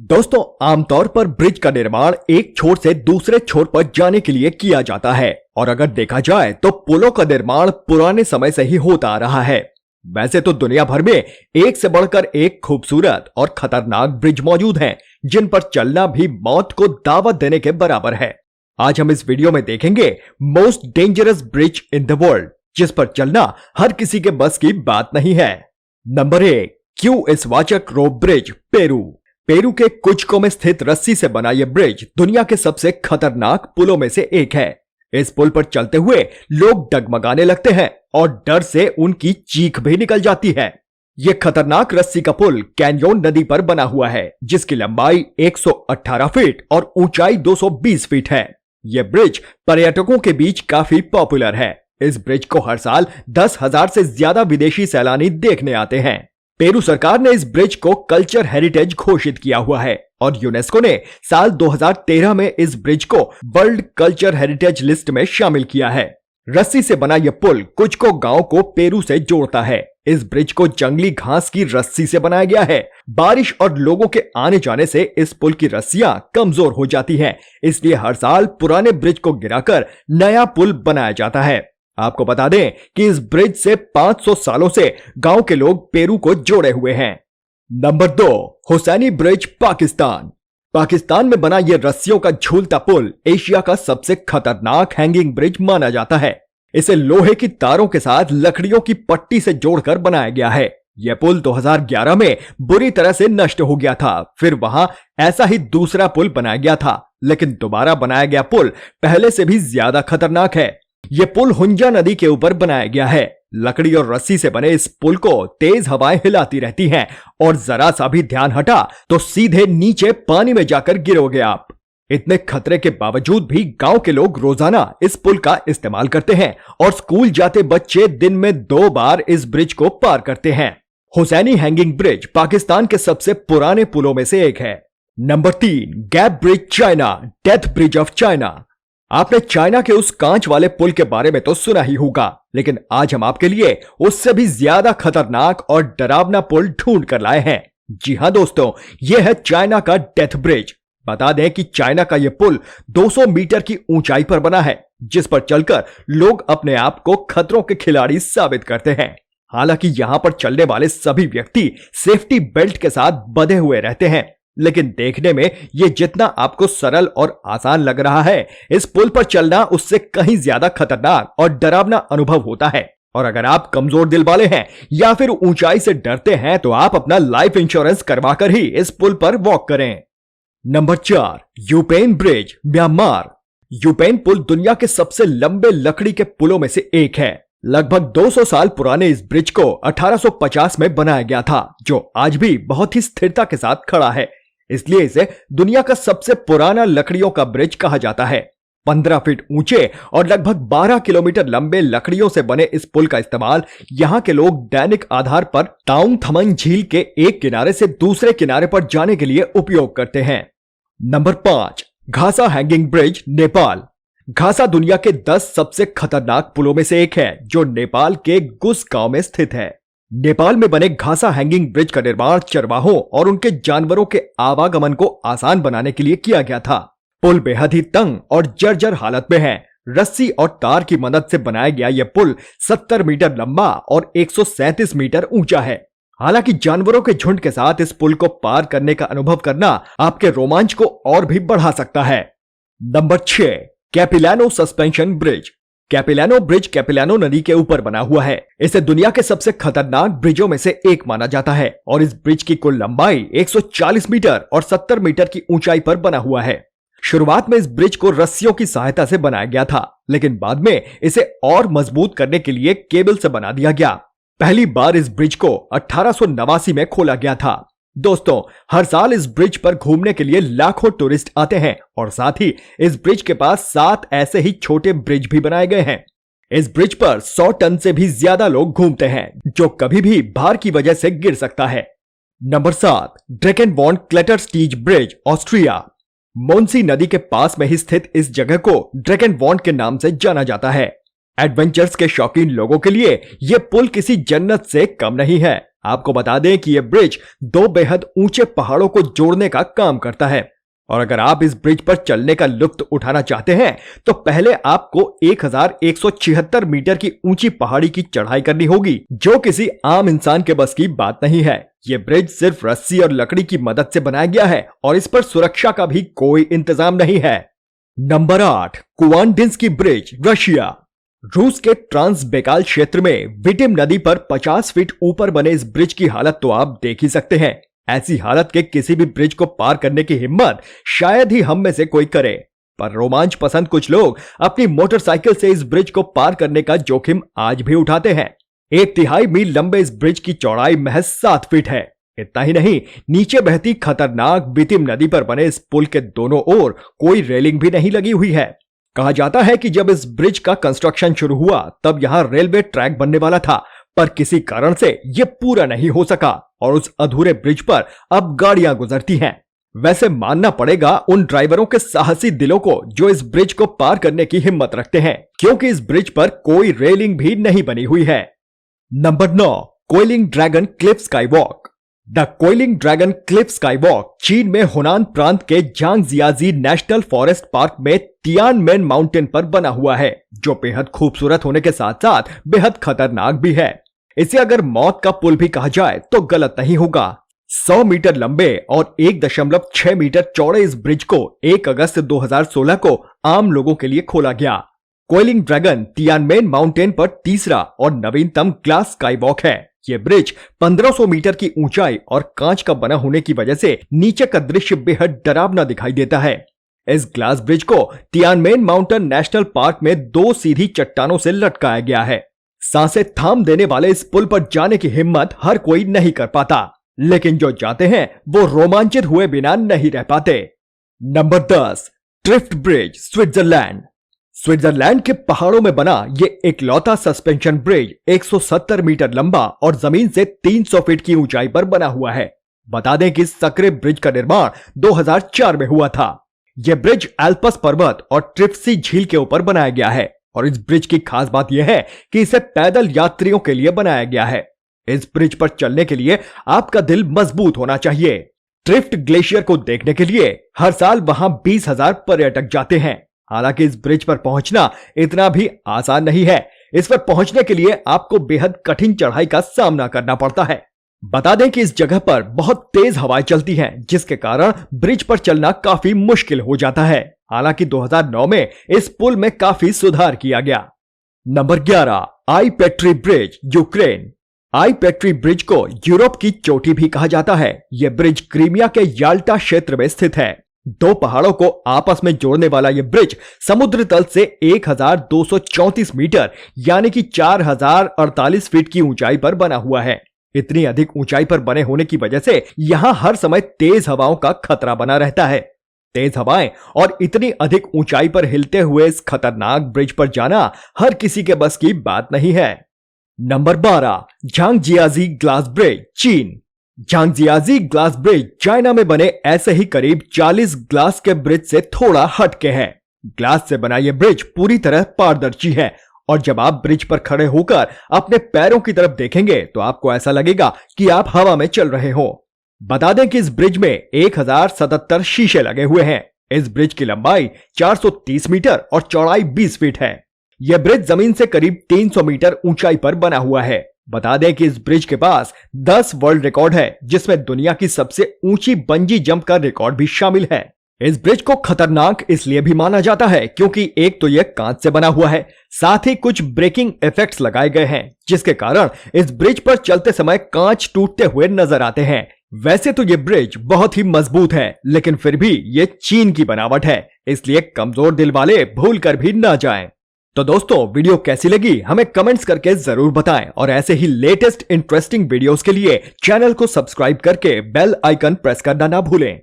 दोस्तों, आमतौर पर ब्रिज का निर्माण एक छोर से दूसरे छोर पर जाने के लिए किया जाता है और अगर देखा जाए तो पुलों का निर्माण पुराने समय से ही होता आ रहा है। वैसे तो दुनिया भर में एक से बढ़कर एक खूबसूरत और खतरनाक ब्रिज मौजूद हैं, जिन पर चलना भी मौत को दावत देने के बराबर है। आज हम इस वीडियो में देखेंगे most dangerous bridge in the world, जिस पर चलना हर किसी के बस की बात नहीं है। नंबर 1, क्यूएस वाचक रोप ब्रिज, पेरू। पेरू के कुचको में स्थित रस्सी से बना यह ब्रिज दुनिया के सबसे खतरनाक पुलों में से एक है। इस पुल पर चलते हुए लोग डगमगाने लगते हैं और डर से उनकी चीख भी निकल जाती है। यह खतरनाक रस्सी का पुल कैन्योन नदी पर बना हुआ है, जिसकी लंबाई 118 फीट और ऊंचाई 220 फीट है। यह ब्रिज पर्यटकों के बीच काफी पॉपुलर है। इस ब्रिज को हर साल 10,000 से ज्यादा विदेशी सैलानी देखने आते हैं। पेरू सरकार ने इस ब्रिज को कल्चर हेरिटेज घोषित किया हुआ है और यूनेस्को ने साल 2013 में इस ब्रिज को वर्ल्ड कल्चर हेरिटेज लिस्ट में शामिल किया है। रस्सी से बना यह पुल कुचको गांव को पेरू से जोड़ता है। इस ब्रिज को जंगली घास की रस्सी से बनाया गया है। बारिश और लोगों के आने जाने से इस पुल की रस्सियां कमजोर हो जाती हैं, इसलिए हर साल पुराने ब्रिज को गिराकर नया पुल बनाया जाता है। आपको बता दें कि इस ब्रिज से 500 सालों से गांव के लोग पेरू को जोड़े हुए हैं। Number 2, Hussaini bridge, Pakistan. पाकिस्तान में बना यह रस्सियों का झूलता पुल एशिया का सबसे खतरनाक हैंगिंग ब्रिज माना जाता है। इसे लोहे की तारों के साथ लकड़ियों की पट्टी से जोड़कर बनाया गया है। यह पुल 2011 में बुरी तरह से नष्ट हो गया था। फिर वहां ऐसा ही दूसरा पुल बनाया गया था, लेकिन दोबारा बनाया गया पुल पहले से भी ज्यादा खतरनाक है। यह पुल हुंजा नदी के ऊपर बनाया गया है। लकड़ी और रस्सी से बने इस पुल को तेज हवाएं हिलाती रहती हैं और जरा सा भी ध्यान हटा तो सीधे नीचे पानी में जाकर गिरोगे आप। इतने खतरे के बावजूद भी गांव के लोग रोजाना इस पुल का इस्तेमाल करते हैं और स्कूल जाते बच्चे दिन में 2 बार इस ब्रिज को पार करते हैं। हुसैनी हैंगिंग ब्रिज पाकिस्तान के सबसे पुराने पुलों में से एक है। Number 3, gap bridge, China, death bridge of China. आपने चाइना के उस कांच वाले पुल के बारे में तो सुना ही होगा, लेकिन आज हम आपके लिए उससे भी ज्यादा खतरनाक और डरावना पुल ढूंढ कर लाए हैं। जी हां दोस्तों, यह है चाइना का डेथ ब्रिज। बता दें कि चाइना का यह पुल 200 मीटर की ऊंचाई पर बना है, जिस पर चलकर लोग अपने आप को खतरों के खिलाड़ी साबित करते हैं। हालांकि यहां पर चलने वाले सभी व्यक्ति सेफ्टी बेल्ट के साथ बंधे हुए रहते हैं, लेकिन देखने में यह जितना आपको सरल और आसान लग रहा है, इस पुल पर चलना उससे कहीं ज्यादा खतरनाक और डरावना अनुभव होता है। और अगर आप कमजोर दिल वाले हैं या फिर ऊंचाई से डरते हैं, तो आप अपना लाइफ इंश्योरेंस करवाकर ही इस पुल पर वॉक करें। Number 4, U Bein bridge, Myanmar. U Bein पुल दुनिया के सबसे लंबे लकड़ी के पुलों में से एक है। लगभग 200 साल पुराने इस ब्रिज को 1850 में बनाया गया था, जो आज भी बहुत ही स्थिरता के साथ खड़ा है। इसलिए इसे दुनिया का सबसे पुराना लकड़ियों का ब्रिज कहा जाता है। 15 फीट ऊंचे और लगभग 12 किलोमीटर लंबे लकड़ियों से बने इस पुल का इस्तेमाल यहां के लोग दैनिक आधार पर ताउंग थमंग झील के एक किनारे से दूसरे किनारे पर जाने के लिए उपयोग करते हैं। Number 5, Ghasa hanging bridge, Nepal. Ghasa दुनिया के 10 सबसे खतरनाक पुलों में से एक है, जो नेपाल के गुस गांव में स्थित है। नेपाल में बने घासा हैंगिंग ब्रिज का निर्माण चरवाहों और उनके जानवरों के आवागमन को आसान बनाने के लिए किया गया था। पुल बेहद ही तंग और जर्जर हालत में है। रस्सी और तार की मदद से बनाया गया यह पुल 70 मीटर लंबा और 137 मीटर ऊंचा है। हालांकि जानवरों के झुंड के साथ इस पुल को पार करने का अनुभव करना आपके रोमांच को और भी बढ़ा सकता है। Number 6, Capilano suspension bridge. Capilano bridge Capilano नदी के ऊपर बना हुआ है। इसे दुनिया के सबसे खतरनाक ब्रिजों में से एक माना जाता है और इस ब्रिज की कुल लंबाई 140 मीटर और 70 मीटर की ऊंचाई पर बना हुआ है। शुरुआत में इस ब्रिज को रस्सियों की सहायता से बनाया गया था, लेकिन बाद में इसे और मजबूत करने के लिए केबल से बना दिया गया। पहली बार इस ब्रिज को 1889 में खोला गया था। दोस्तों, हर साल इस ब्रिज पर घूमने के लिए लाखों टूरिस्ट आते हैं और साथ ही इस ब्रिज के पास 7 ऐसे ही छोटे ब्रिज भी बनाए गए हैं। इस ब्रिज पर 100 टन से भी ज्यादा लोग घूमते हैं, जो कभी भी भार की वजह से गिर सकता है। नंबर 7, ड्रैकेनबॉर्न क्लेटरस्टीज ब्रिज, ऑस्ट्रिया। मोन्सी नदी के पास में ही स्थित इस जगह को ड्रैकेनबॉर्न के नाम से जाना जाता है। एडवेंचर्स के शौकीन लोगों के लिए यह पुल किसी जन्नत से कम नहीं है। आपको बता दें कि यह ब्रिज दो बेहद ऊंचे पहाड़ों को जोड़ने का काम करता है और अगर आप इस ब्रिज पर चलने का लुत्फ उठाना चाहते हैं तो पहले आपको 1176 मीटर की ऊंची पहाड़ी की चढ़ाई करनी होगी, जो किसी आम इंसान के बस की बात नहीं है। यह ब्रिज सिर्फ रस्सी और लकड़ी की मदद से बनाया गया है और इस पर सुरक्षा का भी कोई इंतजाम नहीं है। Number 8, Kuandinsky bridge, Russia. रूस के ट्रांसबैकाल क्षेत्र में विटिम नदी पर 50 फीट ऊपर बने इस ब्रिज की हालत तो आप देख ही सकते हैं। ऐसी हालत के किसी भी ब्रिज को पार करने की हिम्मत शायद ही हम में से कोई करे, पर रोमांच पसंद कुछ लोग अपनी मोटरसाइकिल से इस ब्रिज को पार करने का जोखिम आज भी उठाते हैं। 1/3 मील लंबे इस ब्रिज की चौड़ाई महज 7 फीट है। इतना ही नहीं, नीचे बहती खतरनाक विटिम नदी पर बने इस पुल के दोनों ओर कोई रेलिंग भी नहीं लगी हुई है। कहा जाता है कि जब इस ब्रिज का कंस्ट्रक्शन शुरू हुआ तब यहां रेलवे ट्रैक बनने वाला था, पर किसी कारण से यह पूरा नहीं हो सका और उस अधूरे ब्रिज पर अब गाड़ियां गुजरती हैं। वैसे मानना पड़ेगा उन ड्राइवरों के साहसी दिलों को जो इस ब्रिज को पार करने की हिम्मत रखते हैं, क्योंकि इस ब्रिज पर कोई रेलिंग भी नहीं बनी हुई है। Number 9, coiling dragon Cliff skywalk. The coiling dragon Cliff skywalk चीन में हुनान प्रांत के झांगजियाजी नेशनल फॉरेस्ट पार्क में तियानमेन माउंटेन पर बना हुआ है, जो बेहद खूबसूरत होने के साथ साथ बेहद खतरनाक भी है। इसे अगर मौत का पुल भी कहा जाए तो गलत नहीं होगा। 100 मीटर लंबे और 1.6 मीटर चौड़े इस ब्रिज को 1 अगस्त 2016 को आम लोगों के लिए खोला गया। कोइलिंग ड्रैगन तियानमेन माउंटेन पर तीसरा और नवीनतम ग्लास स्काईवॉक है। यह ब्रिज 1500 मीटर की ऊंचाई और कांच का बना होने की वजह से नीचे का दृश्य बेहद डरावना दिखाई देता है। इस ग्लास ब्रिज को तियानमेन माउंटेन नेशनल पार्क में 2 सीधी चट्टानों से लटकाया गया है। सांसें थाम देने वाले इस पुल पर जाने की हिम्मत हर कोई नहीं कर पाता, लेकिन जो जाते हैं वो रोमांचित हुए बिना नहीं रह पाते। Number 10, Trift bridge, Switzerland. Switzerland के पहाड़ों में बना ये इकलौता सस्पेंशन ब्रिज 170 मीटर लंबा और जमीन से 300 फीट की ऊंचाई पर बना हुआ है। बता दें कि सक्रे ब्रिज का निर्माण 2004 में हुआ था। यह ब्रिज एल्पस पर्वत और ट्रिप्सी झील के ऊपर बनाया गया है और इस ब्रिज की खास बात यह है कि इसे पैदल यात्रियों के लिए बनाया गया है। इस ब्रिज पर चलने के लिए आपका दिल मजबूत होना चाहिए। ट्रिफ्ट ग्लेशियर को देखने के लिए हर साल वहां 20,000 पर्यटक जाते हैं। हालांकि इस ब्रिज पर पहुंचना इतना भी आसान नहीं है। इस पर पहुंचने के लिए आपको बेहद कठिन चढ़ाई का सामना करना पड़ता है। बता दें कि इस जगह पर बहुत तेज हवाएं चलती हैं, जिसके कारण ब्रिज पर चलना काफी मुश्किल हो जाता है। हालांकि 2009 में इस पुल में काफी सुधार किया गया। नंबर 11, आई पेट्री ब्रिज, यूक्रेन। आई पेट्री ब्रिज को यूरोप की चोटी भी कहा जाता है। यह ब्रिज क्रीमिया के याल्टा क्षेत्र में स्थित है। 2 पहाड़ों को आपस में जोड़ने वाला यह ब्रिज समुद्र तल से 1234 मीटर यानी कि 4048 फीट की ऊंचाई पर बना हुआ है। इतनी अधिक ऊंचाई पर बने होने की वजह से यहां हर समय तेज हवाओं का खतरा बना रहता है। तेज हवाएं और इतनी अधिक ऊंचाई पर हिलते हुए इस खतरनाक ब्रिज पर जाना हर किसी के बस की बात नहीं है। नंबर 12, झांगजियाजी ग्लास ब्रिज, चीन। झांगजियाजी ग्लास ब्रिज चाइना में बने ऐसे ही करीब 40 ग्लास के ब्रिज से थोड़ा हटके है। ग्लास से बना यह ब्रिज पूरी तरह पारदर्शी है और जब आप ब्रिज पर खड़े होकर अपने पैरों की तरफ देखेंगे तो आपको ऐसा लगेगा कि आप हवा में चल रहे हो। बता दें कि इस ब्रिज में 1077 शीशे लगे हुए हैं। इस ब्रिज की लंबाई 430 मीटर और चौड़ाई 20 फीट है। यह ब्रिज जमीन से करीब 300 मीटर ऊंचाई पर बना हुआ है। बता दें कि इस ब्रिज के पास 10 वर्ल्ड रिकॉर्ड है, जिसमें दुनिया की सबसे ऊंची बंजी जंप का रिकॉर्ड भी शामिल है। इस ब्रिज को खतरनाक इसलिए भी माना जाता है क्योंकि एक तो यह कांच से बना हुआ है, साथ ही कुछ ब्रेकिंग इफेक्ट्स लगाए गए हैं, जिसके कारण इस ब्रिज पर चलते समय कांच टूटते हुए नजर आते हैं। वैसे तो यह ब्रिज बहुत ही मजबूत है, लेकिन फिर भी यह चीन की बनावट है, इसलिए कमजोर दिल वाले भूल कर भी ना जाएं। तो दोस्तों, वीडियो कैसी लगी हमें कमेंट्स करके जरूर बताएं और ऐसे ही लेटेस्ट इंटरेस्टिंग वीडियोस के लिए चैनल को सब्सक्राइब करके बेल आइकन प्रेस करना ना भूलें।